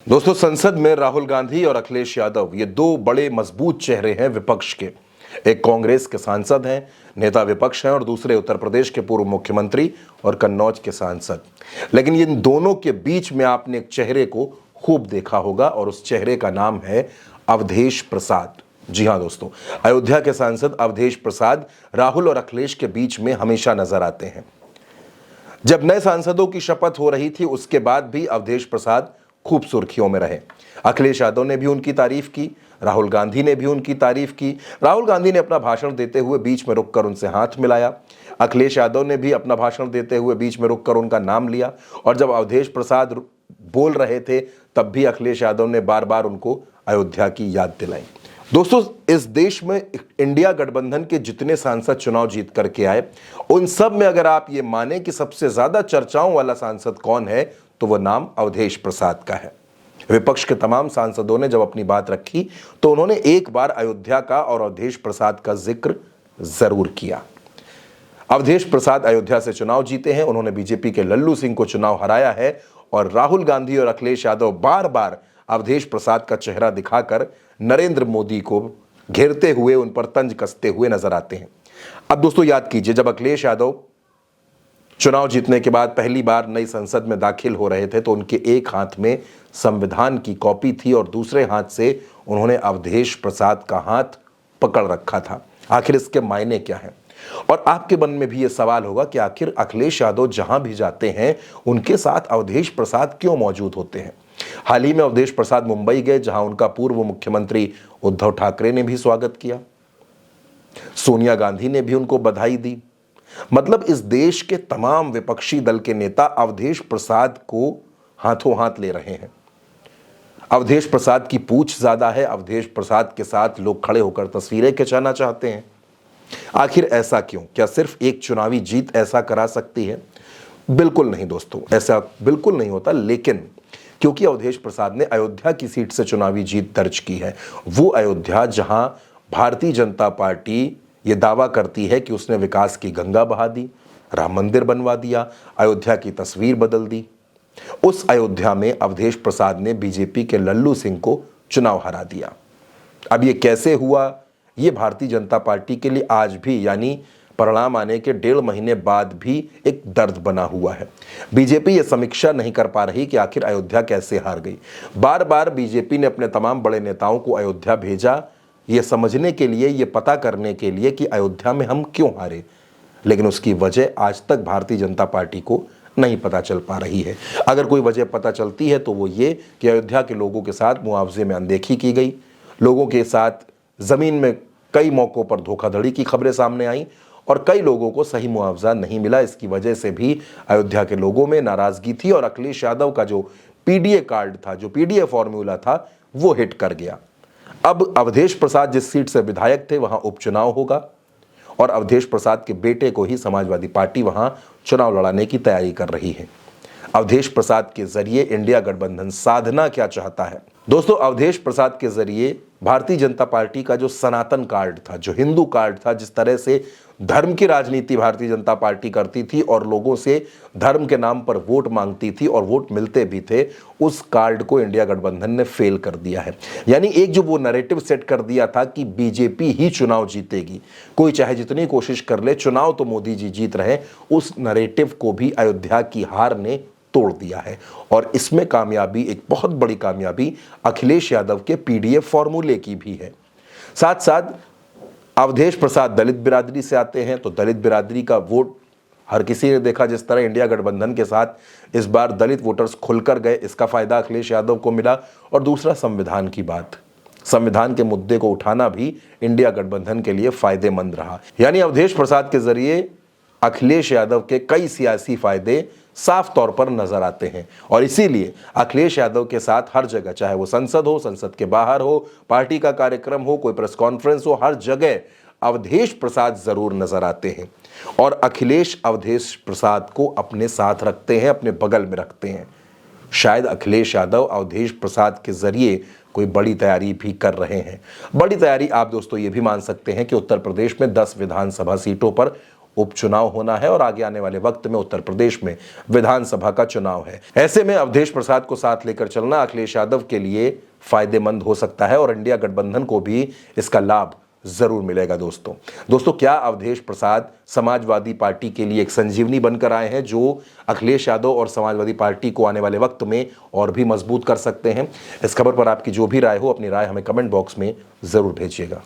दोस्तों, संसद में राहुल गांधी और अखिलेश यादव ये दो बड़े मजबूत चेहरे हैं विपक्ष के। एक कांग्रेस के सांसद हैं, नेता विपक्ष हैं, और दूसरे उत्तर प्रदेश के पूर्व मुख्यमंत्री और कन्नौज के सांसद। लेकिन इन दोनों के बीच में आपने एक चेहरे को खूब देखा होगा और उस चेहरे का नाम है अवधेश प्रसाद। जी हां दोस्तों, अयोध्या के सांसद अवधेश प्रसाद राहुल और अखिलेश के बीच में हमेशा नजर आते हैं। जब नए सांसदों की शपथ हो रही थी उसके बाद भी अवधेश प्रसाद खूब सुर्खियों में रहे। अखिलेश यादव ने भी उनकी तारीफ की, राहुल गांधी ने भी उनकी तारीफ की। राहुल गांधी ने अपना भाषण देते हुए बीच में रुककर उनसे हाथ मिलाया। अखिलेश यादव ने भी अपना भाषण देते हुए बीच में रुककर उनका नाम लिया। और जब अवधेश प्रसाद बोल रहे थे तब भी अखिलेश यादव ने बार बार उनको अयोध्या की याद दिलाई। दोस्तों, इस देश में इंडिया गठबंधन के जितने सांसद चुनाव जीत करके आए उन सब में अगर आप ये माने कि सबसे ज्यादा चर्चाओं वाला सांसद कौन है तो वह नाम अवधेश प्रसाद का है। विपक्ष के तमाम सांसदों ने जब अपनी बात रखी तो उन्होंने एक बार अयोध्या का और अवधेश प्रसाद का जिक्र जरूर किया। अवधेश प्रसाद अयोध्या से चुनाव जीते हैं, उन्होंने बीजेपी के लल्लू सिंह को चुनाव हराया है और राहुल गांधी और अखिलेश यादव बार बार अवधेश प्रसाद का चेहरा दिखाकर नरेंद्र मोदी को घेरते हुए उन पर तंज कसते हुए नजर आते हैं। अब दोस्तों याद कीजिए, जब अखिलेश यादव चुनाव जीतने के बाद पहली बार नई संसद में दाखिल हो रहे थे तो उनके एक हाथ में संविधान की कॉपी थी और दूसरे हाथ से उन्होंने अवधेश प्रसाद का हाथ पकड़ रखा था। आखिर इसके मायने क्या हैं? और आपके मन में भी यह सवाल होगा कि आखिर अखिलेश यादव जहां भी जाते हैं उनके साथ अवधेश प्रसाद क्यों मौजूद होते हैं। हाल ही में अवधेश प्रसाद मुंबई गए, जहां उनका पूर्व मुख्यमंत्री उद्धव ठाकरे ने भी स्वागत किया, सोनिया गांधी ने भी उनको बधाई दी। मतलब इस देश के तमाम विपक्षी दल के नेता अवधेश प्रसाद को हाथों हाथ ले रहे हैं। अवधेश प्रसाद की पूछ ज्यादा है, अवधेश प्रसाद के साथ लोग खड़े होकर तस्वीरें खिंचाना चाहते हैं। आखिर ऐसा क्यों? क्या सिर्फ एक चुनावी जीत ऐसा करा सकती है? बिल्कुल नहीं दोस्तों, ऐसा बिल्कुल नहीं होता। लेकिन क्योंकि अवधेश प्रसाद ने अयोध्या की सीट से चुनावी जीत दर्ज की है, वो अयोध्या जहां भारतीय जनता पार्टी ये दावा करती है कि उसने विकास की गंगा बहा दी, राम मंदिर बनवा दिया, अयोध्या की तस्वीर बदल दी, उस अयोध्या में अवधेश प्रसाद ने बीजेपी के लल्लू सिंह को चुनाव हरा दिया। अब ये कैसे हुआ, ये भारतीय जनता पार्टी के लिए आज भी यानी परिणाम आने के 1.5 महीने बाद भी एक दर्द बना हुआ है। बीजेपी ये समीक्षा नहीं कर पा रही कि आखिर अयोध्या कैसे हार गई। बार बार बीजेपी ने अपने तमाम बड़े नेताओं को अयोध्या भेजा ये समझने के लिए, ये पता करने के लिए कि अयोध्या में हम क्यों हारे, लेकिन उसकी वजह आज तक भारतीय जनता पार्टी को नहीं पता चल पा रही है। अगर कोई वजह पता चलती है तो वो ये कि अयोध्या के लोगों के साथ मुआवजे में अनदेखी की गई, लोगों के साथ जमीन में कई मौकों पर धोखाधड़ी की खबरें सामने आई और कई लोगों को सही मुआवजा नहीं मिला। इसकी वजह से भी अयोध्या के लोगों में नाराजगी थी और अखिलेश यादव का जो पीडीए कार्ड था, जो पीडीए फॉर्मूला था, वो हिट कर गया। अब अवधेश प्रसाद जिस सीट से विधायक थे वहां उपचुनाव होगा और अवधेश प्रसाद के बेटे को ही समाजवादी पार्टी वहां चुनाव लड़ाने की तैयारी कर रही है। अवधेश प्रसाद के जरिए इंडिया गठबंधन साधना क्या चाहता है? दोस्तों, अवधेश प्रसाद के जरिए भारतीय जनता पार्टी का जो सनातन कार्ड था, जो हिंदू कार्ड था, जिस तरह से धर्म की राजनीति भारतीय जनता पार्टी करती थी और लोगों से धर्म के नाम पर वोट मांगती थी और वोट मिलते भी थे, उस कार्ड को इंडिया गठबंधन ने फेल कर दिया है। यानी एक जो वो नैरेटिव सेट कर दिया था कि बीजेपी ही चुनाव जीतेगी, कोई चाहे जितनी कोशिश कर ले, चुनाव तो मोदी जी जीत रहे, उस नैरेटिव को भी अयोध्या की हार ने तोड़ दिया है। और इसमें कामयाबी, एक बहुत बड़ी कामयाबी अखिलेश यादव के पीडीएफ फॉर्मूले की भी है। साथ साथ अवधेश प्रसाद दलित बिरादरी से आते हैं तो दलित बिरादरी का वोट हर किसी ने देखा। जिस तरह इंडिया गठबंधन के साथ इस बार दलित वोटर्स खुलकर गए, इसका फायदा अखिलेश यादव को मिला। और दूसरा, संविधान की बात, संविधान के मुद्दे को उठाना भी इंडिया गठबंधन के लिए फायदेमंद रहा। यानी अवधेश प्रसाद के जरिए अखिलेश यादव के कई सियासी फायदे साफ तौर पर नजर आते हैं और इसीलिए अखिलेश यादव के साथ हर जगह, चाहे वो संसद हो, संसद के बाहर हो, पार्टी का कार्यक्रम हो, कोई प्रेस कॉन्फ्रेंस हो, हर जगह अवधेश प्रसाद जरूर नजर आते हैं और अखिलेश अवधेश प्रसाद को अपने साथ रखते हैं, अपने बगल में रखते हैं। शायद अखिलेश यादव अवधेश प्रसाद के जरिए कोई बड़ी तैयारी भी कर रहे हैं। बड़ी तैयारी आप दोस्तों ये भी मान सकते हैं कि उत्तर प्रदेश में 10 विधानसभा सीटों पर उपचुनाव होना है और आगे आने वाले वक्त में उत्तर प्रदेश में विधानसभा का चुनाव है। ऐसे में अवधेश प्रसाद को साथ लेकर चलना अखिलेश यादव के लिए फायदेमंद हो सकता है और इंडिया गठबंधन को भी इसका लाभ जरूर मिलेगा। दोस्तों क्या अवधेश प्रसाद समाजवादी पार्टी के लिए एक संजीवनी बनकर आए हैं जो अखिलेश यादव और समाजवादी पार्टी को आने वाले वक्त में और भी मजबूत कर सकते हैं? इस खबर पर आपकी जो भी राय हो, अपनी राय हमें कमेंट बॉक्स में जरूर भेजिएगा।